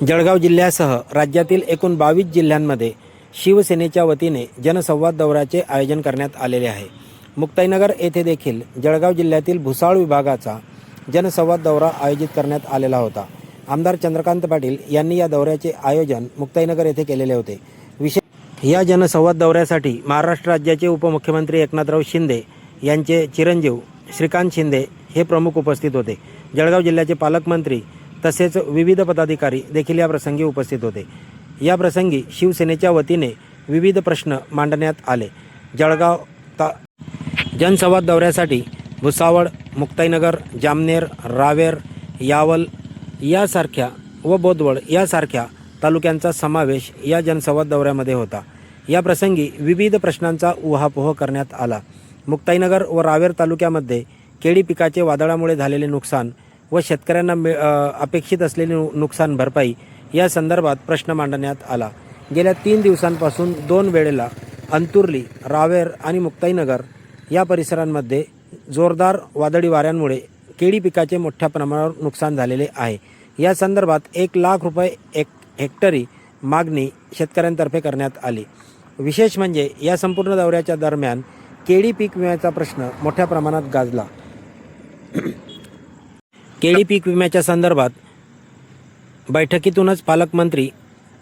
जळगाव जिल्ह्यासह राज्यातील एकूण 22 जिल्ह्यांमध्ये शिवसेनेच्या वतीने जनसंवाद दौऱ्याचे आयोजन करण्यात आलेले आहे। मुक्ताईनगर येथे देखील जळगाव जिल्ह्यातील भुसावळ विभागाचा जनसंवाद दौरा आयोजित करण्यात आलेला होता। आमदार चंद्रकांत पाटील यांनी या दौऱ्याचे आयोजन मुक्ताईनगर येथे केलेले होते। या जनसंवाद दौऱ्यासाठी महाराष्ट्र राज्याचे उपमुख्यमंत्री एकनाथराव शिंदे यांचे चिरंजीव श्रीकांत शिंदे हे प्रमुख उपस्थित होते। जळगाव जिल्ह्याचे पालकमंत्री तसेच विविध पदाधिकारी देखील या प्रसंगी उपस्थित होते। या प्रसंगी शिवसेनेच्या वतीने विविध प्रश्न मांडण्यात आले। जळगाव जनसंवाद दौऱ्यासाठी भुसावळ, मुक्ताईनगर, जामनेर, रावेर, यावल यासारख्या व बोदवड यासारख्या तालुक्यांचा समावेश या जनसंवाद दौऱ्यामध्ये होता। या प्रसंगी विविध प्रश्नांचा उहापोह करण्यात आला। मुक्ताईनगर व रावेर तालुक्यामध्ये केळी पिकाचे वादळामुळे झालेले नुकसान व शेतकऱ्यांना अपेक्षित असलेली नुकसान भरपाई या संदर्भात प्रश्न मांडण्यात आला। गेल्या 3 दिवसांपासून 2 वेळेला अंतुर्ली, रावेर आणि मुक्ताईनगर या परिसरांमध्ये जोरदार वादळी वाऱ्यांमुळे केळी पिकाचे मोठ्या प्रमाणावर नुकसान झालेले आहे। या संदर्भात 1 लाख रुपये हेक्टरी मागणी शेतकऱ्यांतर्फे करण्यात आली। विशेष म्हणजे या संपूर्ण दौऱ्याच्या दरम्यान केळी पीक विम्याचा प्रश्न मोठ्या प्रमाणात गाजला। केळी पीक विम्याच्या संदर्भात बैठकीतूनच पालकमंत्री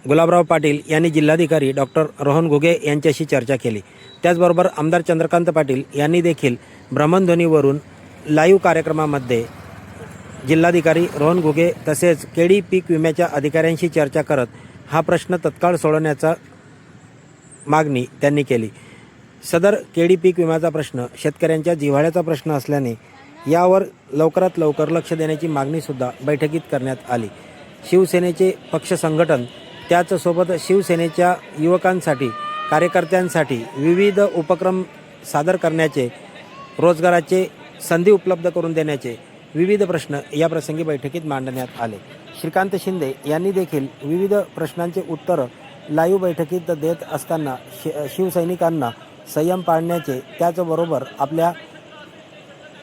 गुलाबराव पाटील यांनी जिल्हाधिकारी डॉक्टर रोहन घुगे यांच्याशी चर्चा केली। त्याचबरोबर आमदार चंद्रकांत पाटील यांनी देखील भ्रमणध्वनीवरून लाईव्ह कार्यक्रमामध्ये जिल्हाधिकारी रोहन घुगे तसेच केळी पीक विम्याच्या अधिकाऱ्यांशी चर्चा करत हा प्रश्न तत्काळ सोडवण्याचा मागणी त्यांनी केली। सदर केळी पीक विम्याचा प्रश्न शेतकऱ्यांच्या जिव्हाळ्याचा प्रश्न असल्याने यावर लवकरात लवकर लक्ष देण्याची मागणीसुद्धा बैठकीत करण्यात आली। शिवसेनेचे पक्ष संघटन त्याचसोबत शिवसेनेच्या युवकांसाठी, कार्यकर्त्यांसाठी विविध उपक्रम सादर करण्याचे, रोजगाराचे संधी उपलब्ध करून देण्याचे विविध प्रश्न या प्रसंगी बैठकीत मांडण्यात आले। श्रीकांत शिंदे यांनी देखील विविध प्रश्नांचे उत्तर लाईव्ह बैठकीत देत असताना शिवसैनिकांना संयम पाळण्याचे, त्याचबरोबर आपल्या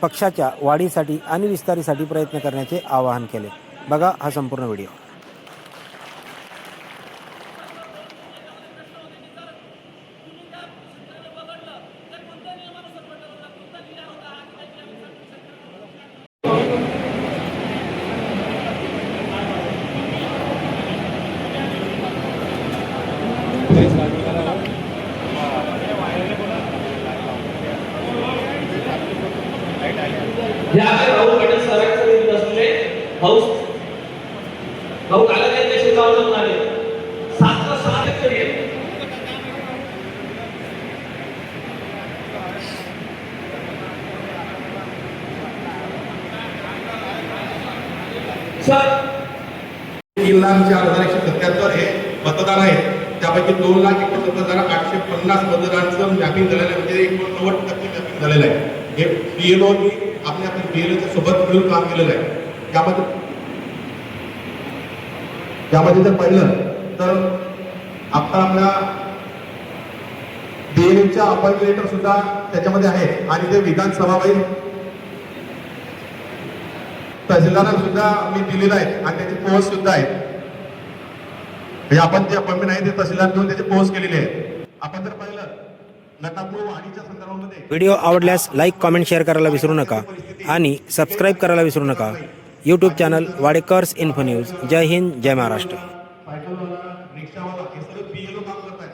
पक्षाच्या वाढीसाठी आणि विस्तारीसाठी प्रयत्न करण्याचे आवाहन केले। बघा हा संपूर्ण व्हिडिओ। भाऊ पटेल सरांचे बसले भाऊ काला त्यांच्या शेतावर जाऊन आले 7 हेक्टरी सर 3,04,177 हे मतदार आहेत। त्यापैकी 2,71,850 मतदारांचं मॅपिंग झालेलं आहे, म्हणजे 89% मॅपिंग झालेलं आहे। हे बीएलओ आपल्या बीएलओच्या सोबत मिळून काम केलेलं आहे। त्यामध्ये जर पाहिलं तर आता आपल्या बीएलओच्या अपॉइंटमेंट लेटर सुद्धा त्याच्यामध्ये आहे आणि ते विधानसभा वाईज तहसीलदारांना सुद्धा मी दिलेलं आहे आणि त्याची पोस्ट सुद्धा आहे। म्हणजे आपण जे अपॉइंटमेंट आहे ते तहसीलदार घेऊन त्याची पोस्ट केलेली आहे। आपण जर पाहिलं नटापूर वाढीच्या संदर्भामध्ये व्हिडिओ आवडल्यास लाईक, कमेंट, शेअर करायला विसरू नका आणि सबस्क्राईब करायला विसरू नका। YouTube channel Wadekars info news. जय हिंद, जय महाराष्ट्र। सायकलवाला, रिक्षावाला हे सगळे बीएलओ काम करतात।